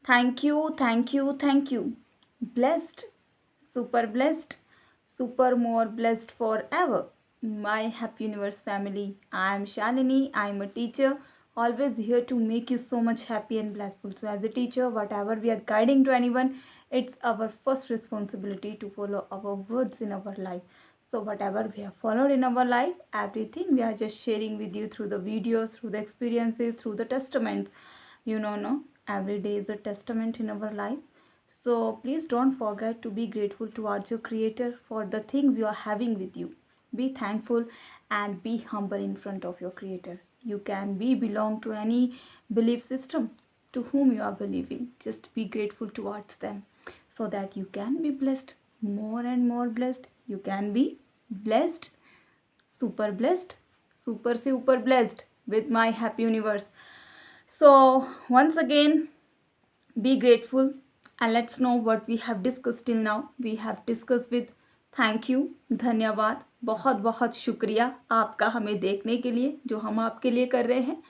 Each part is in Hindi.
Thank you, thank you, thank you. Blessed, super more blessed forever. My Happy Universe family. I am Shalini. I am a teacher, always here to make you so much happy and blissful. So, as a teacher, whatever we are guiding to anyone, it's our first responsibility to follow our words in our life. So, whatever we have followed in our life, everything we are just sharing with you through the videos, through the experiences, through the testaments. No, every day is a testament in our life. So please don't forget to be grateful towards your creator for the things you are having with you. Be thankful and be humble in front of your creator. You can be belong to any belief system to whom you are believing. Just be grateful towards them so that you can be blessed, more and more blessed. You can be blessed, super से ऊपर blessed with my happy universe. So once again, be grateful and let's know what we have discussed till now. We have discussed with thank you, धन्यवाद, बहुत बहुत शुक्रिया आपका हमें देखने के लिए जो हम आपके लिए कर रहे हैं.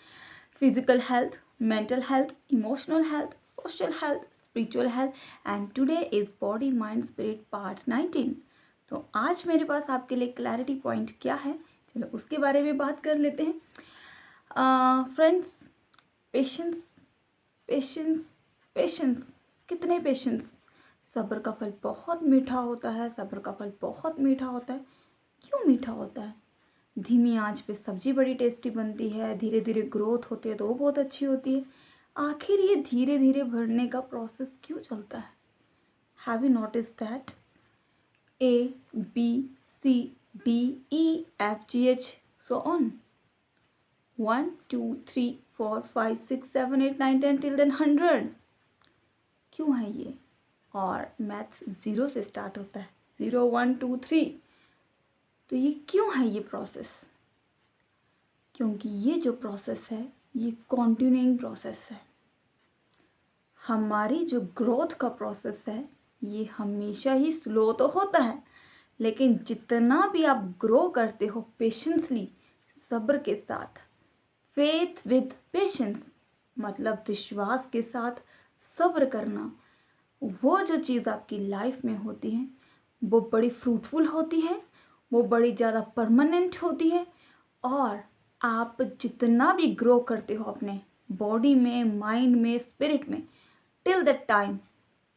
Physical health, mental health, emotional health, social health, spiritual health and today is body mind spirit part 19. तो आज मेरे पास आपके लिए क्लैरिटी पॉइंट क्या है, चलो उसके बारे में बात कर लेते हैं. फ्रेंड्स, पेशेंस पेशेंस पेशेंस, कितने पेशेंस. सब्र का फल बहुत मीठा होता है, सब्र का फल बहुत मीठा होता है. क्यों मीठा होता है? धीमी आंच पे सब्जी बड़ी टेस्टी बनती है, धीरे धीरे ग्रोथ होती है तो वो बहुत अच्छी होती है. आखिर ये धीरे धीरे बढ़ने का प्रोसेस क्यों चलता है? Have you notice that ABCDEFGH so on 1 2 3 4 5 6 7 8 9 10 till then 100. क्यों है ये? और मैथ्स 0 से स्टार्ट होता है, 0 1 2 3. तो ये क्यों है ये प्रोसेस? क्योंकि ये जो प्रोसेस है ये कॉन्टिन्यूइंग प्रोसेस है. हमारी जो ग्रोथ का प्रोसेस है ये हमेशा ही स्लो तो होता है, लेकिन जितना भी आप ग्रो करते हो पेशेंसली, सब्र के साथ, फेथ विद पेशेंस, मतलब विश्वास के साथ सब्र करना, वो जो चीज़ आपकी लाइफ में होती है वो बड़ी फ्रूटफुल होती है, वो बड़ी ज़्यादा परमानेंट होती है. और आप जितना भी ग्रो करते हो अपने बॉडी में, माइंड में, स्पिरिट में, टिल दैट टाइम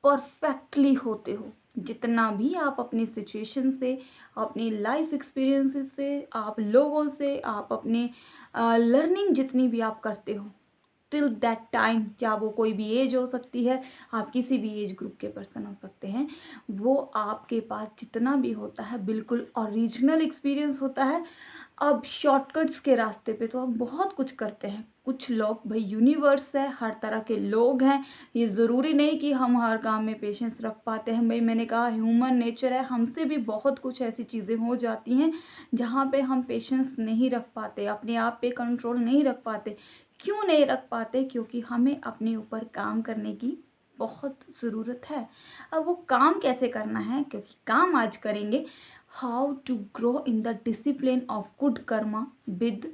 परफेक्टली होते हो. जितना भी आप अपनी सिचुएशन से, अपनी लाइफ एक्सपीरियंसेस से, आप लोगों से, आप अपने लर्निंग जितनी भी आप करते हो टिल दैट टाइम, चाहे वो कोई भी एज हो सकती है, आप किसी भी एज ग्रुप के पर्सन हो सकते हैं, वो आपके पास जितना भी होता है बिल्कुल ओरिजिनल एक्सपीरियंस होता है. अब शॉर्टकट्स के रास्ते पे तो आप बहुत कुछ करते हैं. कुछ लोग, भाई यूनिवर्स है, हर तरह के लोग हैं, ये ज़रूरी नहीं कि हम हर काम में पेशेंस रख पाते हैं. भाई मैंने कहा ह्यूमन नेचर है, हमसे भी बहुत कुछ ऐसी चीज़ें हो जाती हैं जहाँ पे हम पेशेंस नहीं रख पाते, अपने आप पे कंट्रोल नहीं रख पाते. क्यों नहीं रख पाते? क्योंकि हमें अपने ऊपर काम करने की बहुत ज़रूरत है. अब वो काम कैसे करना है, क्योंकि काम आज करेंगे how to grow in the discipline of good karma with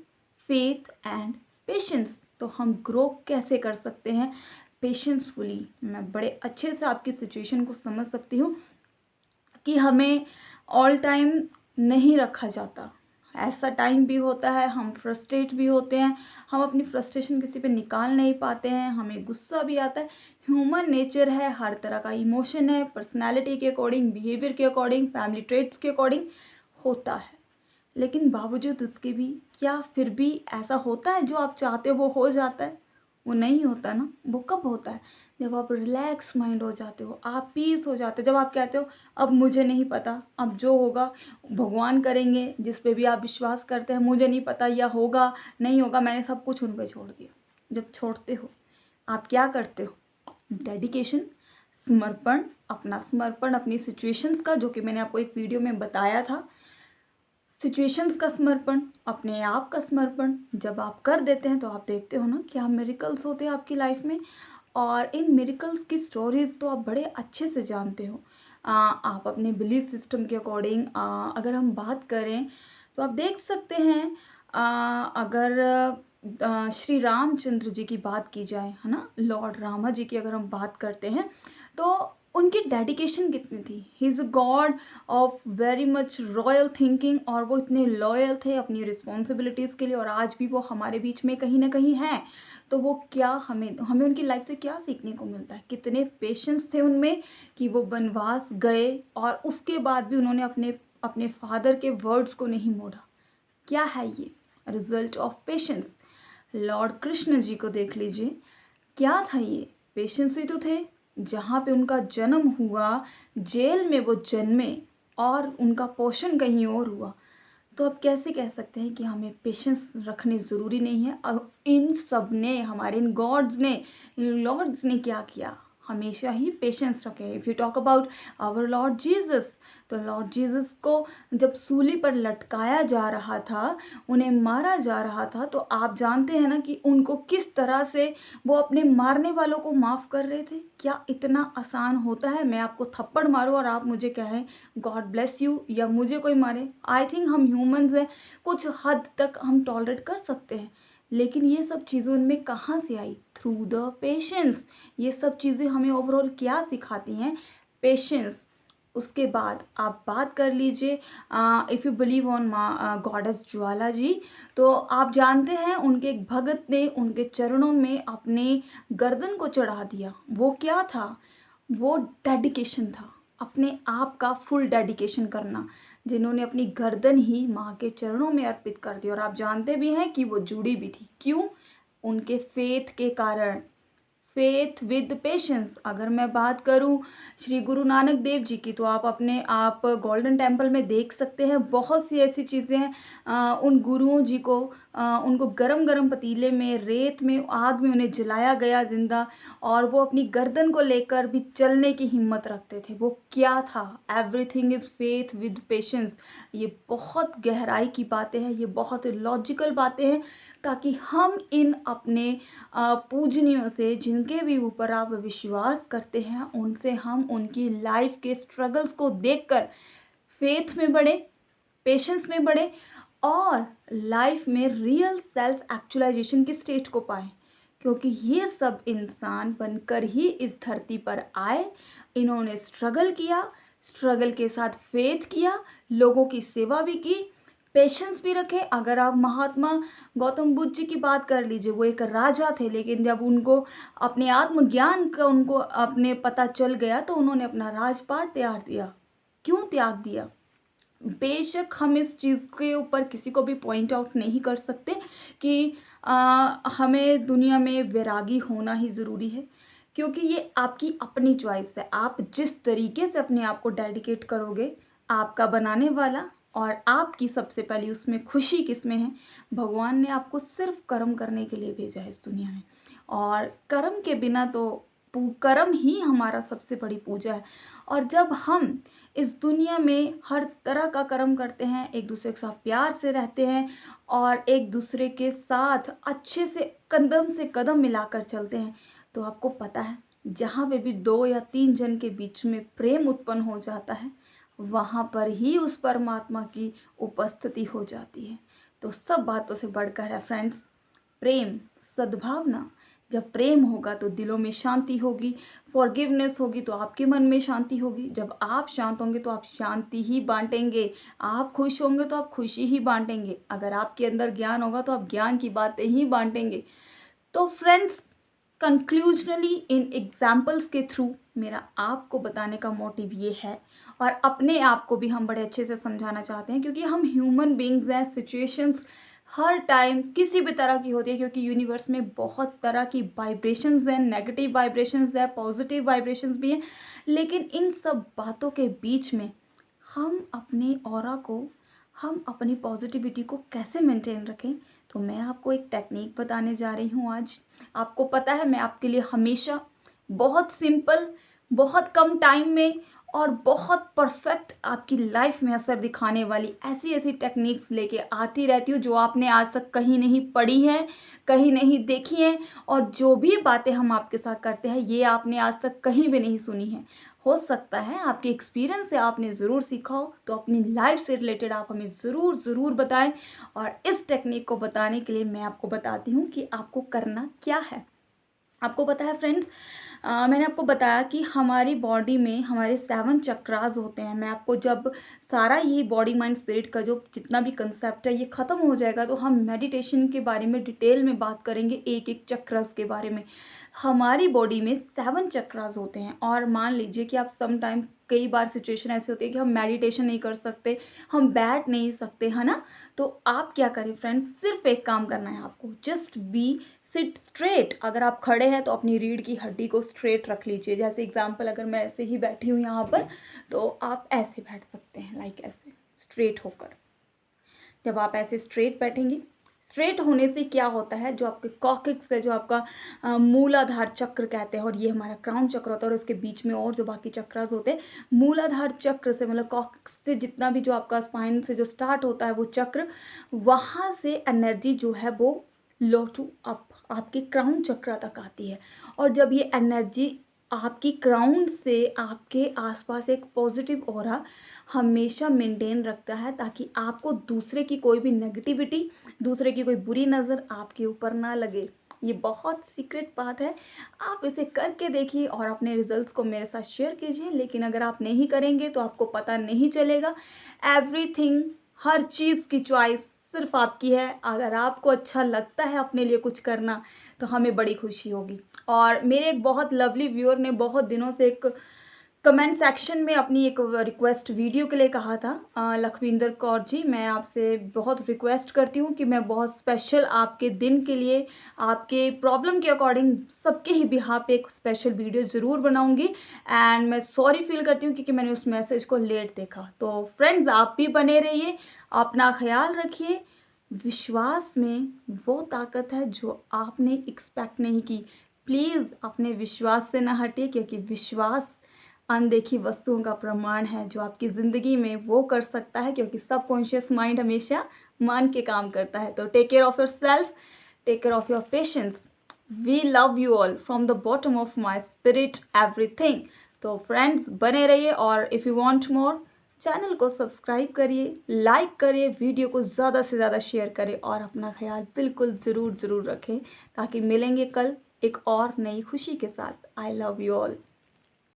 faith and patience. तो हम ग्रो कैसे कर सकते हैं पेशेंसफुली. मैं बड़े अच्छे से आपकी सिचुएशन को समझ सकती हूँ कि हमें ऑल टाइम नहीं रखा जाता. ऐसा टाइम भी होता है हम फ्रस्ट्रेट भी होते हैं, हम अपनी फ्रस्ट्रेशन किसी पे निकाल नहीं पाते हैं, हमें गुस्सा भी आता है. ह्यूमन नेचर है, हर तरह का इमोशन है, पर्सनैलिटी के अकॉर्डिंग, बिहेवियर के अकॉर्डिंग, फैमिली ट्रेट्स के अकॉर्डिंग होता है. लेकिन बावजूद उसके भी क्या फिर भी ऐसा होता है जो आप चाहते हो वो हो जाता है? वो नहीं होता ना. वो कब होता है? जब आप रिलैक्स माइंड हो जाते हो, आप पीस हो जाते हो, जब आप कहते हो अब मुझे नहीं पता, अब जो होगा भगवान करेंगे, जिस पे भी आप विश्वास करते हैं, मुझे नहीं पता या होगा नहीं होगा, मैंने सब कुछ उन पे छोड़ दिया. जब छोड़ते हो आप क्या करते हो? डेडिकेशन, समर्पण, अपना समर्पण अपनी सिचुएशंस का, जो कि मैंने आपको एक वीडियो में बताया था. सिचुएशंस का समर्पण, अपने आप का समर्पण जब आप कर देते हैं तो आप देखते हो ना क्या मिरेकल्स होते हैं आपकी लाइफ में. और इन मिरेकल्स की स्टोरीज़ तो आप बड़े अच्छे से जानते हो. आप अपने बिलीफ सिस्टम के अकॉर्डिंग अगर हम बात करें तो आप देख सकते हैं, अगर श्री रामचंद्र जी की बात की जाए, है ना, लॉर्ड रामा जी की अगर हम बात करते हैं, तो उनकी डेडिकेशन कितनी थी। He is a God of very much royal thinking, और वो इतने लॉयल थे अपनी रिस्पॉन्सिबिलिटीज़ के लिए, और आज भी वो हमारे बीच में कहीं ना कहीं हैं। तो वो क्या हमें हमें उनकी लाइफ से क्या सीखने को मिलता है, कितने पेशेंस थे उनमें कि वो वनवास गए और उसके बाद भी उन्होंने अपने अपने फादर के वर्ड्स को नहीं मोड़ा। क्या है ये result of patience. Lord Krishna ji को देख लीजिए, क्या था ये, पेशेंस ही तो थे। जहाँ पे उनका जन्म हुआ, जेल में वो जन्मे और उनका पोषण कहीं और हुआ। तो अब कैसे कह सकते हैं कि हमें पेशेंस रखने ज़रूरी नहीं है। और इन सब ने, हमारे इन गॉड्स ने, इन लॉर्ड्स ने क्या किया, हमेशा ही पेशेंस रखे। If you talk about our lord Jesus, तो लॉर्ड जीसस को जब सूली पर लटकाया जा रहा था, उन्हें मारा जा रहा था, तो आप जानते हैं ना कि उनको किस तरह से वो अपने मारने वालों को माफ़ कर रहे थे। क्या इतना आसान होता है मैं आपको थप्पड़ मारूं और आप मुझे कहें गॉड ब्लेस यू, या मुझे कोई मारे। आई थिंक हम ह्यूमंस हैं, कुछ हद तक हम टॉलरेट कर सकते हैं, लेकिन ये सब चीज़ें उनमें कहाँ से आई, थ्रू द पेशेंस। ये सब चीज़ें हमें ओवरऑल क्या सिखाती हैं, पेशेंस। उसके बाद आप बात कर लीजिए, if you believe on goddess Jwala ji, तो आप जानते हैं उनके एक भगत ने उनके चरणों में अपने गर्दन को चढ़ा दिया। वो क्या था, वो डेडिकेशन था, अपने आप का फुल डेडिकेशन करना, जिन्होंने अपनी गर्दन ही माँ के चरणों में अर्पित कर दी। और आप जानते भी हैं कि वो जुड़ी भी थी, क्यों, उनके फेथ के कारण, फेथ विद पेशेंस। अगर मैं बात करूं श्री गुरु नानक देव जी की, तो आप गोल्डन टेम्पल में देख सकते हैं बहुत सी ऐसी चीज़ें हैं। उन गुरुओं जी को उनको गरम गरम पतीले में, रेत में, आग में उन्हें जलाया गया जिंदा, और वो अपनी गर्दन को लेकर भी चलने की हिम्मत रखते थे। वो क्या था, everything is faith with patience. ये बहुत गहराई की बातें हैं, ये बहुत लॉजिकल बातें हैं, ताकि हम इन अपने पूजनियों से, जिनके भी ऊपर आप विश्वास करते हैं, उनसे हम उनकी लाइफ के स्ट्रगल्स को देखकर फेथ में बढ़े, पेशेंस में बढ़े, और लाइफ में रियल सेल्फ एक्चुअलाइजेशन की स्टेट को पाएं। क्योंकि ये सब इंसान बनकर ही इस धरती पर आए। इन्होंने स्ट्रगल किया, स्ट्रगल के साथ फेथ किया, लोगों की सेवा भी की, पेशेंस भी रखे। अगर आप महात्मा गौतम बुद्ध जी की बात कर लीजिए, वो एक राजा थे, लेकिन जब उनको अपने आत्मज्ञान का उनको अपने पता चल गया, तो उन्होंने अपना राजपाट त्याग दिया। क्यों त्याग दिया, बेशक हम इस चीज़ के ऊपर किसी को भी पॉइंट आउट नहीं कर सकते कि हमें दुनिया में वैरागी होना ही ज़रूरी है, क्योंकि ये आपकी अपनी चॉइस है। आप जिस तरीके से अपने आप को डेडिकेट करोगे, आपका बनाने वाला और आपकी सबसे पहले उसमें खुशी किस में है। भगवान ने आपको सिर्फ कर्म करने के लिए भेजा है इस दुनिया में, और कर्म के बिना तो कर्म ही हमारा सबसे बड़ी पूजा है। और जब हम इस दुनिया में हर तरह का कर्म करते हैं, एक दूसरे के साथ प्यार से रहते हैं, और एक दूसरे के साथ अच्छे से कदम मिलाकर चलते हैं, तो आपको पता है जहाँ पे भी 2 या 3 जन के बीच में प्रेम उत्पन्न हो जाता है, वहाँ पर ही उस परमात्मा की उपस्थिति हो जाती है। तो सब बातों से बढ़कर है फ्रेंड्स, प्रेम, सद्भावना। जब प्रेम होगा तो दिलों में शांति होगी, फॉरगिवनेस होगी तो आपके मन में शांति होगी। जब आप शांत होंगे तो आप शांति ही बांटेंगे, आप खुश होंगे तो आप खुशी ही बांटेंगे, अगर आपके अंदर ज्ञान होगा तो आप ज्ञान की बातें ही बांटेंगे। तो फ्रेंड्स, कंक्लूजनली इन एग्जाम्पल्स के थ्रू मेरा आपको बताने का मोटिव ये है, और अपने आप को भी हम बड़े अच्छे से समझाना चाहते हैं, क्योंकि हम ह्यूमन बींग्स हैं। सिचुएशंस हर टाइम किसी भी तरह की होती है, क्योंकि यूनिवर्स में बहुत तरह की वाइब्रेशंस हैं, नेगेटिव वाइब्रेशंस हैं, पॉजिटिव वाइब्रेशंस भी हैं। लेकिन इन सब बातों के बीच में हम अपने ऑरा को, हम अपनी पॉजिटिविटी को कैसे मेंटेन रखें, तो मैं आपको एक टेक्निक बताने जा रही हूँ आज। आपको पता है मैं आपके लिए हमेशा बहुत सिंपल, बहुत कम टाइम में और बहुत परफेक्ट आपकी लाइफ में असर दिखाने वाली ऐसी ऐसी टेक्निक्स लेके आती रहती हूँ जो आपने आज तक कहीं नहीं पढ़ी है, कहीं नहीं देखी है, और जो भी बातें हम आपके साथ करते हैं ये आपने आज तक कहीं भी नहीं सुनी है। हो सकता है आपके एक्सपीरियंस से आपने ज़रूर सीखा हो, तो अपनी लाइफ से रिलेटेड आप हमें ज़रूर ज़रूर बताएं। और इस टेक्निक को बताने के लिए मैं आपको बताती हूँ कि आपको करना क्या है। आपको पता है फ्रेंड्स, मैंने आपको बताया कि हमारी बॉडी में हमारे 7 चक्रास होते हैं। मैं आपको जब सारा ये बॉडी माइंड स्पिरिट का जो जितना भी कंसेप्ट है ये ख़त्म हो जाएगा तो हम मेडिटेशन के बारे में डिटेल में बात करेंगे, एक एक चक्रास के बारे में। हमारी बॉडी में 7 चक्रास होते हैं, और मान लीजिए कि आप सम टाइम कई बार सिचुएशन ऐसी होती है कि हम मेडिटेशन नहीं कर सकते, हम बैठ नहीं सकते, है ना। तो आप क्या करें फ्रेंड्स, सिर्फ एक काम करना है आपको, जस्ट बी सिट स्ट्रेट। अगर आप खड़े हैं तो अपनी रीढ़ की हड्डी को स्ट्रेट रख लीजिए। जैसे एग्जांपल, अगर मैं ऐसे ही बैठी हूँ यहाँ पर, तो आप ऐसे बैठ सकते हैं, लाइक ऐसे स्ट्रेट होकर। जब आप ऐसे स्ट्रेट बैठेंगे, स्ट्रेट होने से क्या होता है, जो आपके कॉक्सिक्स है, जो आपका मूलाधार चक्र कहते हैं, और ये हमारा क्राउन चक्र होता है, और उसके बीच में और जो बाकी चक्रास होते हैं, मूलाधार चक्र से मतलब कॉक्सिक्स से जितना भी जो आपका स्पाइन से जो स्टार्ट होता है वो चक्र, वहाँ से एनर्जी जो है वो लो टू अप आपके क्राउन चक्र तक आती है। और जब ये एनर्जी आपकी क्राउन से आपके आसपास एक पॉजिटिव ऑरा हमेशा मेंटेन रखता है, ताकि आपको दूसरे की कोई भी नेगेटिविटी, दूसरे की कोई बुरी नज़र आपके ऊपर ना लगे। ये बहुत सीक्रेट बात है, आप इसे करके देखिए और अपने रिजल्ट्स को मेरे साथ शेयर कीजिए। लेकिन अगर आप नहीं करेंगे तो आपको पता नहीं चलेगा। एवरीथिंग, हर चीज़ की चॉइस सिर्फ आपकी है। अगर आपको अच्छा लगता है अपने लिए कुछ करना तो हमें बड़ी खुशी होगी। और मेरे एक बहुत लवली व्यूअर ने बहुत दिनों से एक कमेंट सेक्शन में अपनी एक रिक्वेस्ट वीडियो के लिए कहा था, लखविंदर कौर जी, मैं आपसे बहुत रिक्वेस्ट करती हूँ कि मैं बहुत स्पेशल आपके दिन के लिए, आपके प्रॉब्लम के अकॉर्डिंग, सबके ही बिहाफ पे एक स्पेशल वीडियो ज़रूर बनाऊँगी। एंड मैं सॉरी फील करती हूँ क्योंकि मैंने उस मैसेज को लेट देखा। तो फ्रेंड्स, आप भी बने रहिए, अपना ख्याल रखिए। विश्वास में वो ताकत है जो आपने एक्सपेक्ट नहीं की। प्लीज़ अपने विश्वास से ना हटिए, क्योंकि विश्वास अनदेखी वस्तुओं का प्रमाण है जो आपकी ज़िंदगी में वो कर सकता है, क्योंकि सबकॉन्शियस माइंड हमेशा मान के काम करता है। तो take care of your self, take care of your patience. We love you all from the bottom of my spirit, everything. तो फ्रेंड्स, बने रहिए, और if you want more, channel को सब्सक्राइब करिए, लाइक करिए, वीडियो को ज़्यादा से ज़्यादा शेयर करें, और अपना ख्याल बिल्कुल ज़रूर ज़रूर रखें, ताकि मिलेंगे कल एक और नई खुशी के साथ। I love you all.